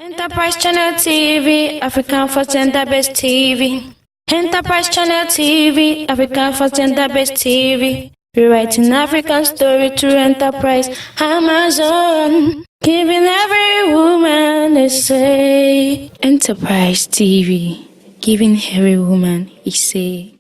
Enterprise Channel TV, African First Gender-Based TV. Enterprise Channel TV, African First Gender-Based TV. Rewriting African story through Enterprise Amazon. Giving every woman a say. Enterprise TV, giving every woman a say.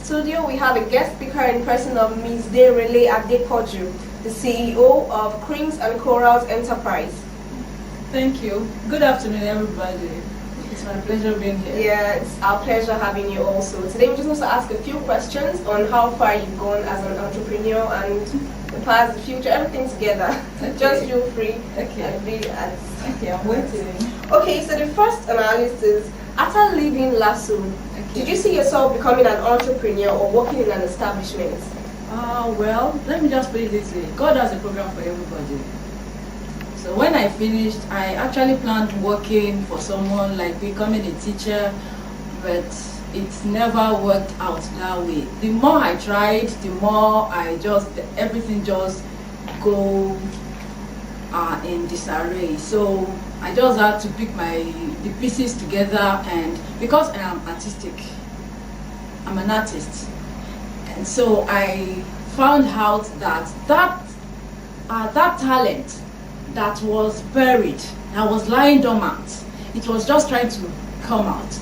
Studio, we have a guest speaker in person of Ms. Denrele Adepoju, the CEO of Creams and Corals Enterprise. Thank you. Good afternoon, everybody. It's my pleasure being here. Yeah, it's our pleasure having you also. Today we just want to ask a few questions on how far you've gone as an entrepreneur and the past, the future, everything together. Okay. Just feel free. Okay. Okay, I'm waiting. Okay, so the first on our list is, after leaving Lasso, did you see yourself becoming an entrepreneur or working in an establishment? Well, let me just put it this way. God has a program for everybody. So when I finished, I actually planned working for someone, like becoming a teacher, but it never worked out that way. The more I tried, the more everything just go in disarray. So I just had to pick the pieces together, and because I am artistic, I'm an artist, and so I found out that that talent that was buried, that was lying dormant, it was just trying to come out.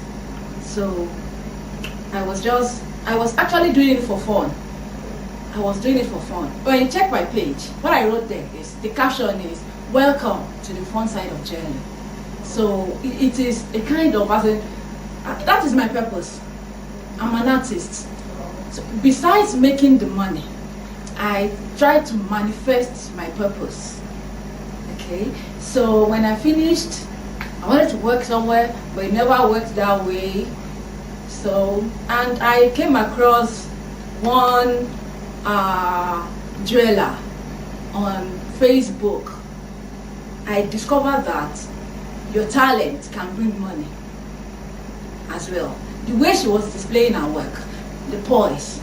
So I was actually doing it for fun. I was doing it for fun. When you check my page, what I wrote there is, the caption is, "Welcome to the fun side of journey." So it is a kind of, that is my purpose. I'm an artist. So besides making the money, I try to manifest my purpose. Okay, so when I finished, I wanted to work somewhere, but it never worked that way. So, and I came across one jeweler on Facebook. I discovered that your talent can bring money as well. The way she was displaying her work, the poise,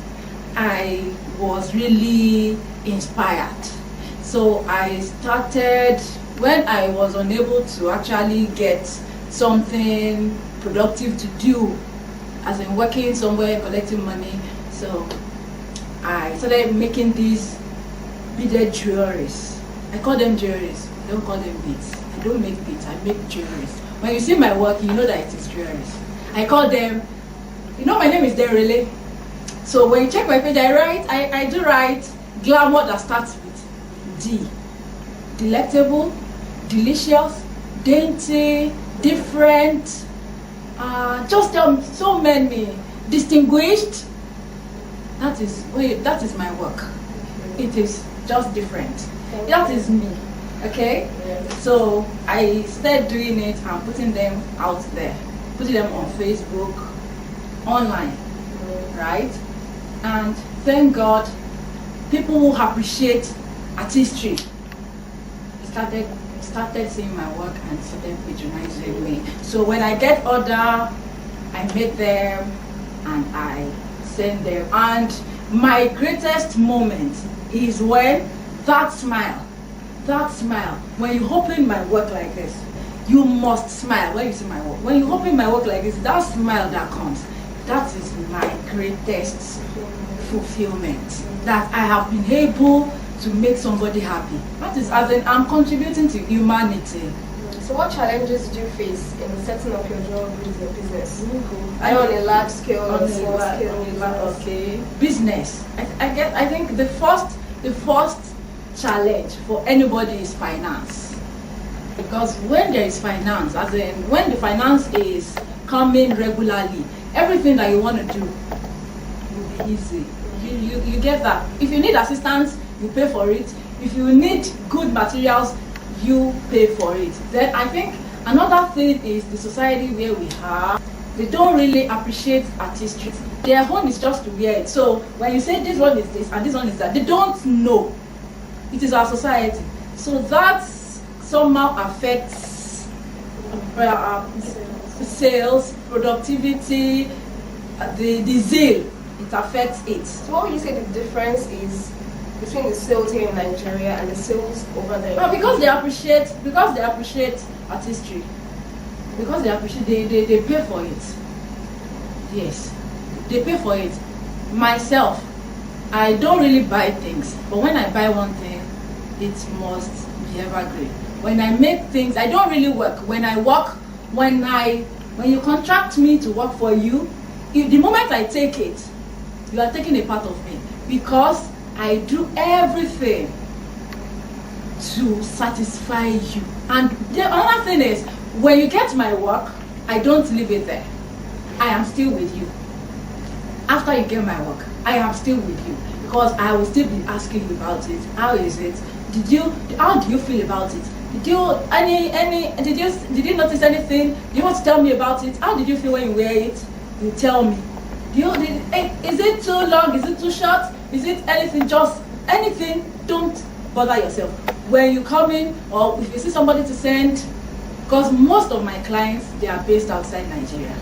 I was really inspired. So I started, when I was unable to actually get something productive to do, as in working somewhere, collecting money, so I started making these beaded jewelries. I call them jewelries, I don't call them beads. I don't make beads, I make jewelries. When you see my work, you know that it is jewelries. I call them, you know, my name is Denrele. So when you check my page, I do write glamour that starts with D. Delectable, delicious, dainty, different, just so many, distinguished. That is my work. It is just different. That is me. Okay? So I started doing it and putting them out there, putting them on Facebook, online, right? And thank God, people who appreciate artistry started seeing my work and started patronizing me. So when I get order, I make them and I send them. And my greatest moment is when that smile, when you open my work like this, you must smile when you see my work. When you open my work like this, that smile that comes, that is my greatest fulfillment. That I have been able to make somebody happy. That is, as in, I'm contributing to humanity. So what challenges did you face in setting up your jewelry business? Are you on a large scale or a small scale? Okay. Business. I think the first challenge for anybody is finance. Because when there is finance, as in when the finance is coming regularly, everything that you want to do will be easy. You get that. If you need assistance, you pay for it. If you need good materials, you pay for it. Then I think another thing is the society where we are, they don't really appreciate artistry. Their own is just to wear it. So when you say this one is this and this one is that, they don't know. It is our society. So that somehow affects sales, productivity, the zeal. It affects it. So what would you say the difference is between the sales here in Nigeria and the sales over there? Well, because they appreciate artistry. Because they pay for it. Yes. They pay for it. Myself, I don't really buy things, but when I buy one thing, it must be evergreen. When I make things, I don't really work. When I work, when you contract me to work for you, the moment I take it, you are taking a part of me, because I do everything to satisfy you. And the other thing is, when you get my work, I don't leave it there. I am still with you. After you get my work, I am still with you, because I will still be asking you about it. How is it? How do you feel about it? Did you notice anything? Do you want to tell me about it? How did you feel when you wear it? You tell me. Is it too long? Is it too short? Is it anything? Just anything. Don't bother yourself. When you come in, or if you see somebody to send, because most of my clients, they are based outside Nigeria.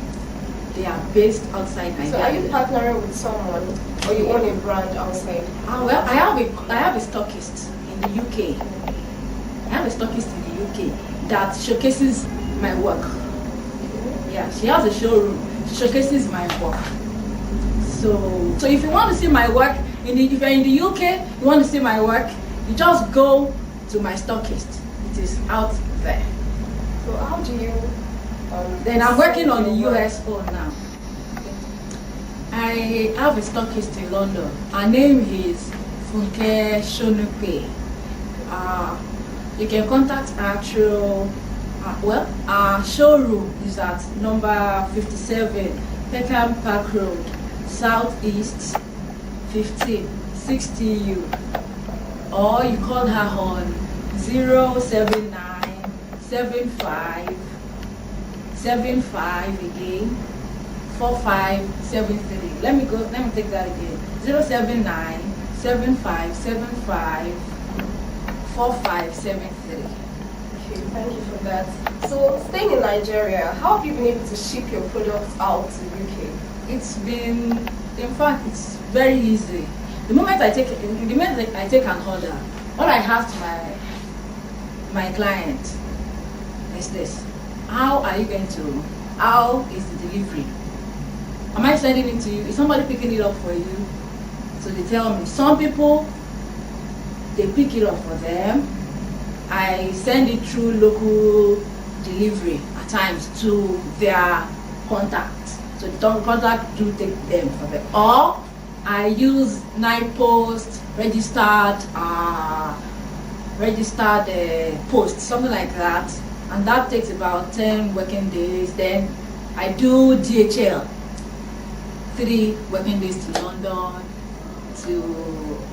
They are based outside Nigeria. So are you partnering with someone, or you own a brand outside? Well, I have a stockist in the UK. I have a stockist in the UK that showcases my work. Yeah, she has a showroom. She showcases my work. So if you want to see my work, if you're in the UK, you want to see my work, you just go to my stockist. It is out there. So how do you? Then I'm working on the US phone now. I have a stockist in London. Her name is Funke Shonupe. You can contact her through, our showroom is at number 57 Peckham Park Road, Southeast 1560U. Or you call her on 079 75 75 again, 4573. Let me take that again. 079 7575 4573. Okay, thank you for that. So, staying in Nigeria, how have you been able to ship your products out to UK? It's been, in fact, it's very easy. The moment I take an order, what I ask my client is this: how is the delivery? Am I sending it to you? Is somebody picking it up for you? So they tell me. Some people, they pick it up for them. I send it through local delivery at times to their contacts. So the contact do take them for them. Or I use NIPOST registered post, something like that, and that takes about 10 working days. Then I do DHL, 3 working days to London, to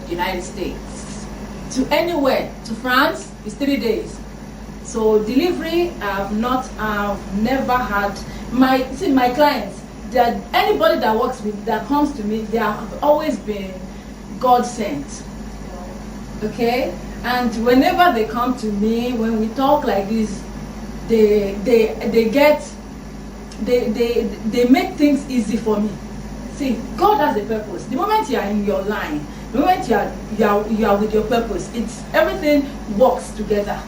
United States, to anywhere, to France is 3 days. So delivery, I've never had my clients. That anybody that comes to me, they have always been God sent. Okay, and whenever they come to me, when we talk like this, they make things easy for me. See, God has a purpose. The moment you are in your line, the moment you are with your purpose, everything works together.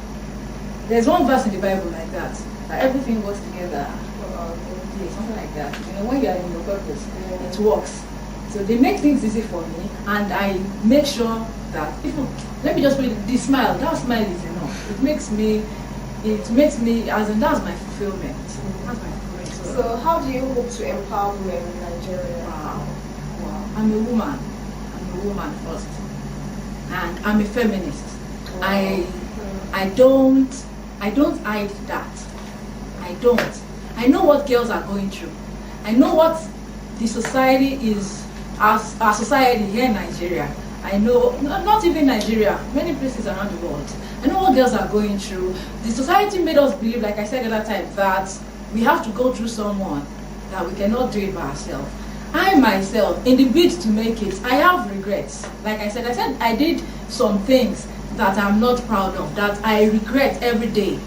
There's one verse in the Bible like that everything works together. Something like that. You know, when you are in your purpose, it works. So they make things easy for me, and I make sure that let me just put it, the smile. That smile is enough. It makes me, as in that's my fulfillment. That's my fulfillment. So how do you hope to empower women in Nigeria? Wow. I'm a woman first, and I'm a feminist. Wow. I don't hide that. I don't. I know what girls are going through. I know what the society is, our society here in Nigeria. I know, not even Nigeria, many places around the world. I know what girls are going through. The society made us believe, like I said the other time, that we have to go through someone, that we cannot do it by ourselves. I myself, in the bid to make it, I have regrets. Like I said I did some things that I'm not proud of, that I regret every day.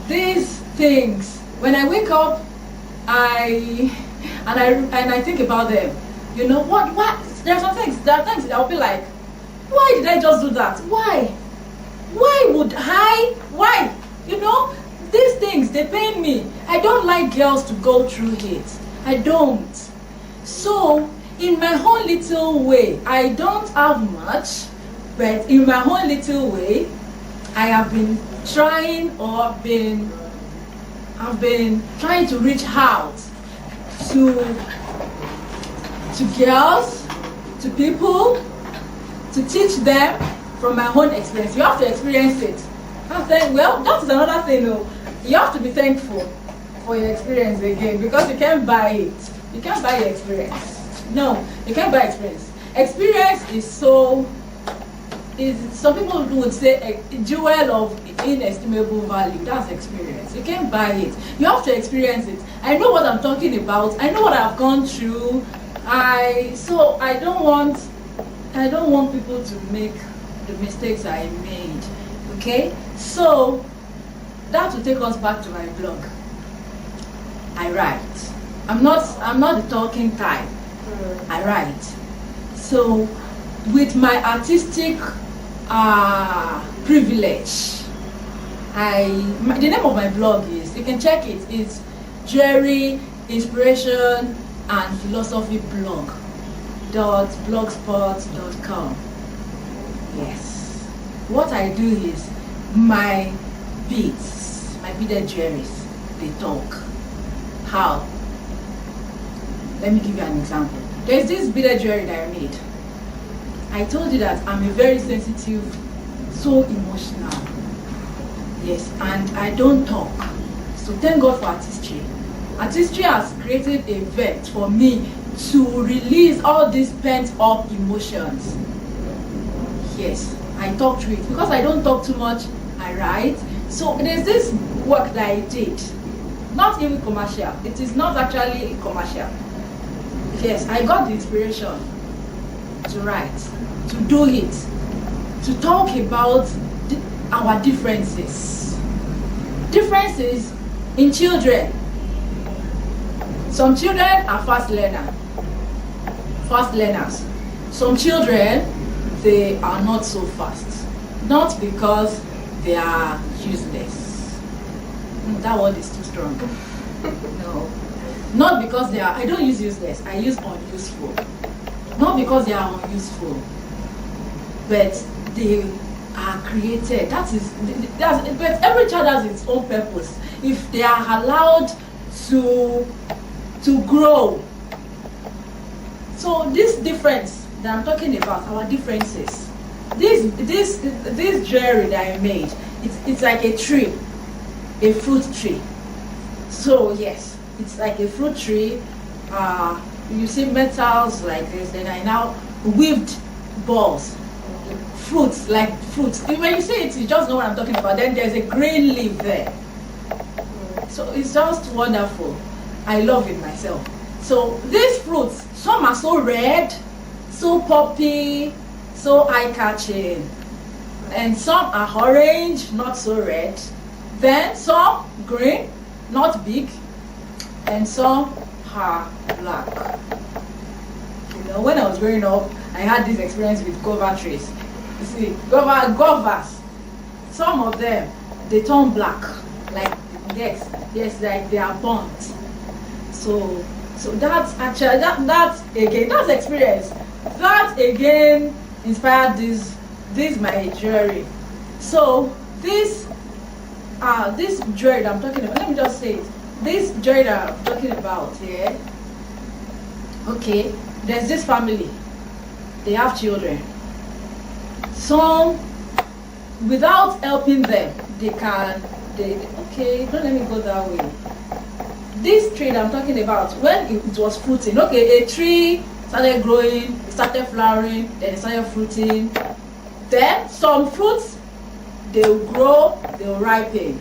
These things, when I wake up, I think about them. You know what? There are things that I'll be like, why did I just do that? Why would I? Why? You know, these things, they pain me. I don't like girls to go through it. I don't. So in my own little way, I don't have much, but in my own little way, I have been trying, I've been trying to reach out to girls, to people, to teach them from my own experience. You have to experience it. Well, that is another thing. You have to be thankful for your experience again, because you can't buy it. You can't buy your experience. No, you can't buy experience. Experience is some people would say a jewel of inestimable value. That's experience. You can't buy it. You have to experience it. I know what I'm talking about. I know what I've gone through. So I don't want people to make the mistakes I made. Okay? So that will take us back to my blog. I write. I'm not the talking type. I write. So with my artistic privilege, the name of my blog is, you can check it, it's Jerry Inspiration and Philosophy blog.blogspot.com. Yes. What I do is my beaded Jerry's, they talk. How? Let me give you an example. There's this beaded jewelry that I made. I told you that I'm a very sensitive, so emotional. Yes, and I don't talk. So thank God for artistry. Artistry has created a vent for me to release all these pent-up emotions. Yes, I talk through it. Because I don't talk too much, I write. So there's this work that I did not even commercial. It is not actually commercial. Yes, I got the inspiration to write, to do it, to talk about our differences. Differences in children. Some children are fast learners. Some children, they are not so fast. Not because they are useless. That word is too strong. No. Not because they are, I don't use useless, I use unuseful. Not because they are unuseful, but they are created. But every child has its own purpose. If they are allowed to grow. So this difference that I'm talking about, our differences, this jewelry that I made, it's like a tree, a fruit tree. So yes, it's like a fruit tree. You see metals like this, then I now weaved balls, fruits, like fruits. When you see it, you just know what I'm talking about. Then there's a green leaf there. So it's just wonderful. I love it myself. So these fruits, some are so red, so poppy, so eye-catching. And some are orange, not so red. Then some green, not big. And some are black. You know, when I was growing up, I had this experience with guava trees. You see, guavas, some of them, they turn black. Like, yes, like they are burnt. So that's actually, that's experience. That again inspired this my jewelry. So this jewelry that I'm talking about, let me just say it. This jewelry that I'm talking about here, okay, there's this family. They have children. Some, without helping them, okay, don't let me go that way. This tree that I'm talking about, when it was fruiting, okay, a tree started growing, it started flowering, then it started fruiting. Then some fruits, they will grow, they will ripen.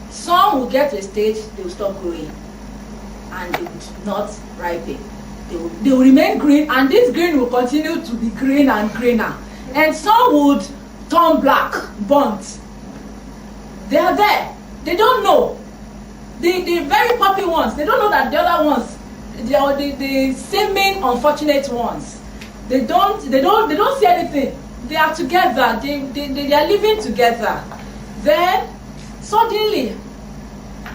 Some will get to a stage, they will stop growing, and they will not ripen. They will remain green, and this green will continue to be green and greener. And some would turn black, burnt. They are there. They don't know. The very poppy ones, they don't know that the other ones, they are the seeming unfortunate ones. They don't see anything. They are together. They are living together. Then suddenly,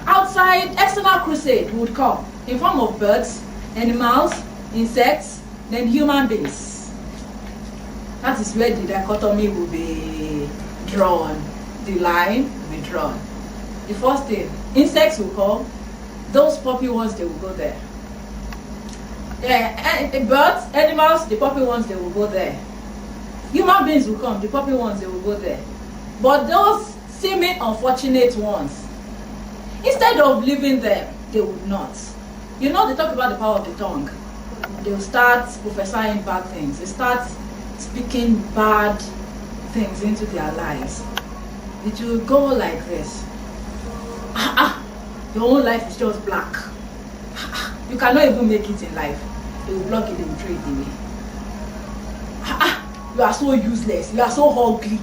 outside, external crusade would come in form of birds, animals, insects, then human beings. That is where the dichotomy will be drawn. The line will be drawn. The first thing, insects will come. Those poppy ones, they will go there. Birds, animals, the poppy ones, they will go there. Human beings will come, the poppy ones, they will go there. But those seeming unfortunate ones, instead of leaving them, they would not. You know, they talk about the power of the tongue. They will start prophesying bad things. They start speaking bad things into their lives. It will go like this. Your own life is just black. You cannot even make it in life. They will block it, they will throw it away. You are so useless, you are so ugly.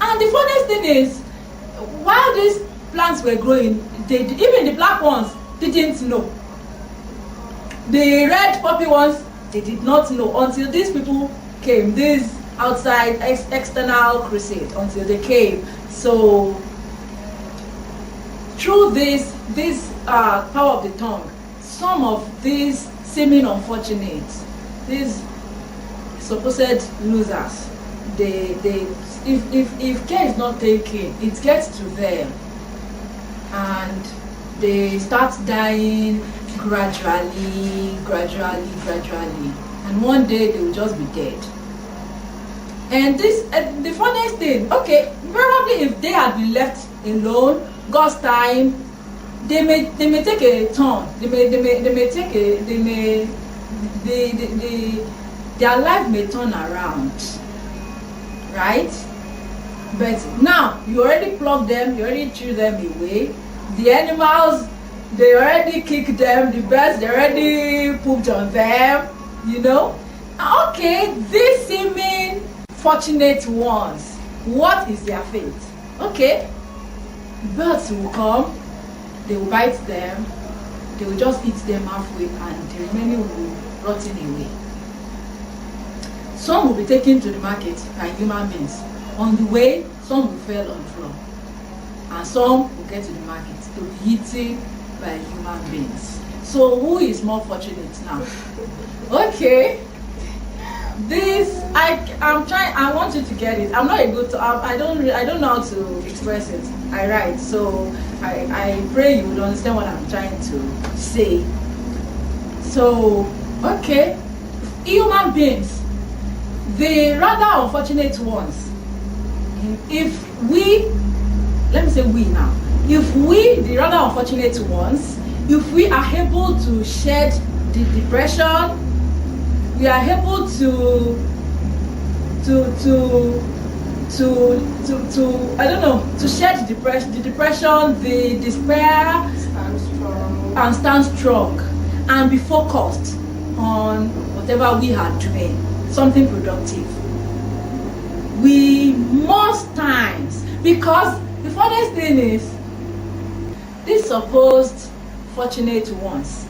And the funniest thing is, while these plants were growing, even the black ones didn't know. The red poppy ones, they did not know until these people came, these outside external crusade, until they came. So through this power of the tongue, some of these seeming unfortunate, these supposed losers, if care is not taken, it gets to them, and they start dying gradually, and one day they will just be dead. And the funniest thing, okay, probably if they had been left alone, God's time, they may take a turn. Their life may turn around, right? But now you already plucked them, you already threw them away. The animals, they already kicked them, the birds, they already pooped on them, you know. Okay, these seeming fortunate ones, what is their fate? Okay, birds will come, they will bite them, they will just eat them halfway, and the remaining will rotten away. Some will be taken to the market by human beings. On the way, some will fall on the floor, and some will get to the market to be eaten by human beings. So who is more fortunate now? Okay, this I want you to get it. I'm not a good I don't know how to express it. I write, so I pray you would understand what I'm trying to say. So okay, human beings, the rather unfortunate ones, if we, let me say we now, if we, the rather unfortunate ones, if we are able to shed the depression, we are able to I don't know, to shed the depression, the despair, and stand strong and be focused on whatever we are doing, something productive. We most times, because the funniest thing is, these supposed fortunate ones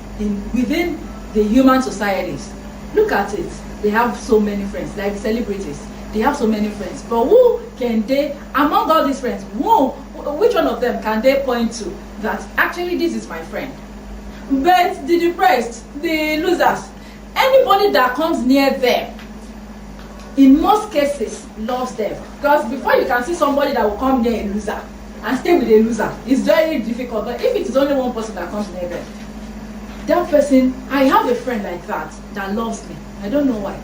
within the human societies, look at it, they have so many friends, like celebrities, they have so many friends, but who can they, among all these friends, which one of them can they point to that actually this is my friend? But the depressed, the losers, anybody that comes near them, in most cases, loves them. Because before you can see somebody that will come near a loser and stay with a loser, it's very difficult. But if it is only one person that comes near them, that person, I have a friend like that loves me. I don't know why.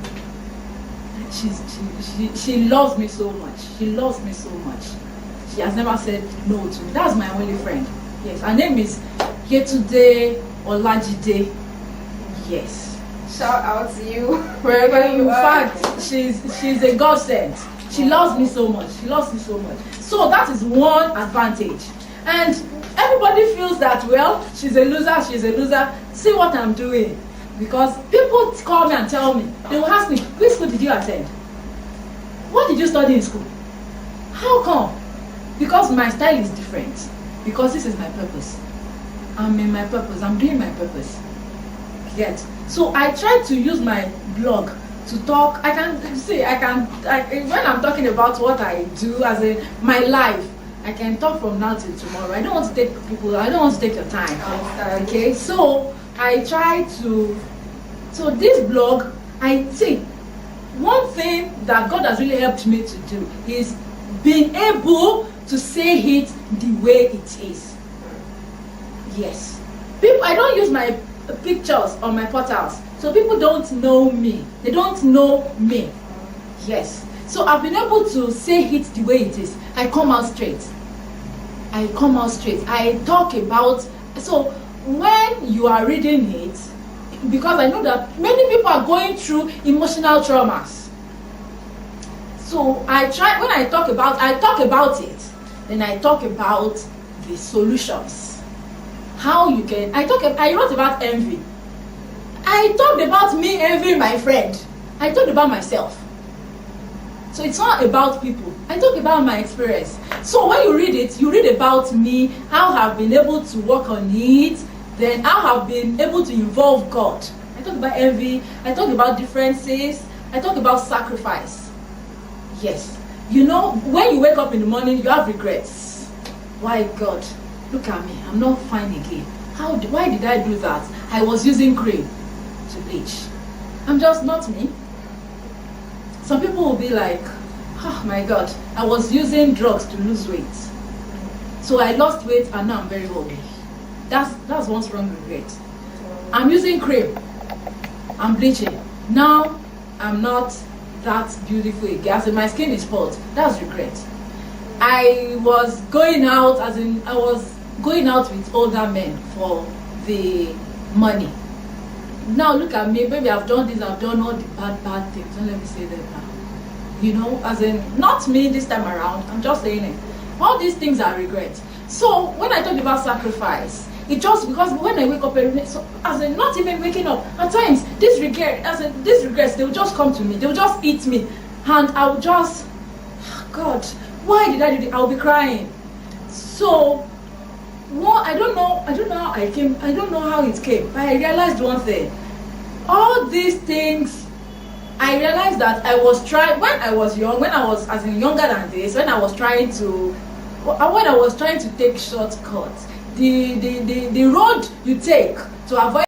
She loves me so much. She loves me so much. She has never said no to me. That's my only friend. Yes, her name is Yetude Olajide. Yes. Shout out to you wherever you are. In fact, she's a godsend. She loves me so much. She loves me so much. So that is one advantage. And everybody feels that, well, she's a loser, she's a loser. See what I'm doing. Because people call me and tell me, they will ask me, which school did you attend? What did you study in school? How come? Because my style is different. Because this is my purpose. I'm in my purpose. I'm doing my purpose. Get? So I try to use my blog to talk. When I'm talking about what I do as in my life, I can talk from now till tomorrow. I don't want to take your time. Okay, so I try to, so this blog, I think one thing that God has really helped me to do is being able to say it the way it is. Yes. I don't use my pictures on my portals, so people don't know me. They don't know me. Yes. So I've been able to say it the way it is. I come out straight. I talk about, so when you are reading it, because I know that many people are going through emotional traumas. So when I talk about it, then I talk about the solutions. How you can, I wrote about envy. I talked about me envying my friend. I talked about myself. So it's not about people. I talk about my experience. So when you read it, you read about me, how I've been able to work on it, then how I've been able to involve God. I talk about envy, I talk about differences, I talk about sacrifice. Yes. You know, when you wake up in the morning, you have regrets. Why, God, look at me, I'm not fine again. Why did I do that? I was using cream to bleach. I'm just not me. Some people will be like, oh my God, I was using drugs to lose weight. So I lost weight and now I'm very ugly. That's one strong regret. I'm using cream. I'm bleaching. Now I'm not that beautiful again. As in my skin is spoiled. That's regret. I was going out with older men for the money. Now look at me, baby, I've done this, I've done all the bad things. Don't let me say that now. You know, as in, not me this time around, I'm just saying it. All these things are regret. So when I talk about sacrifice, It just because when I wake up every day, so as in not even waking up, at times these regrets, they will just come to me. They will just eat me, and I will just, God, why did I do this? I'll be crying. So, I don't know how I came. I don't know how it came. But I realized one thing. All these things, I realized that I was trying when I was young. When I was as in younger than this, when I was trying to take shortcuts. The road you take to avoid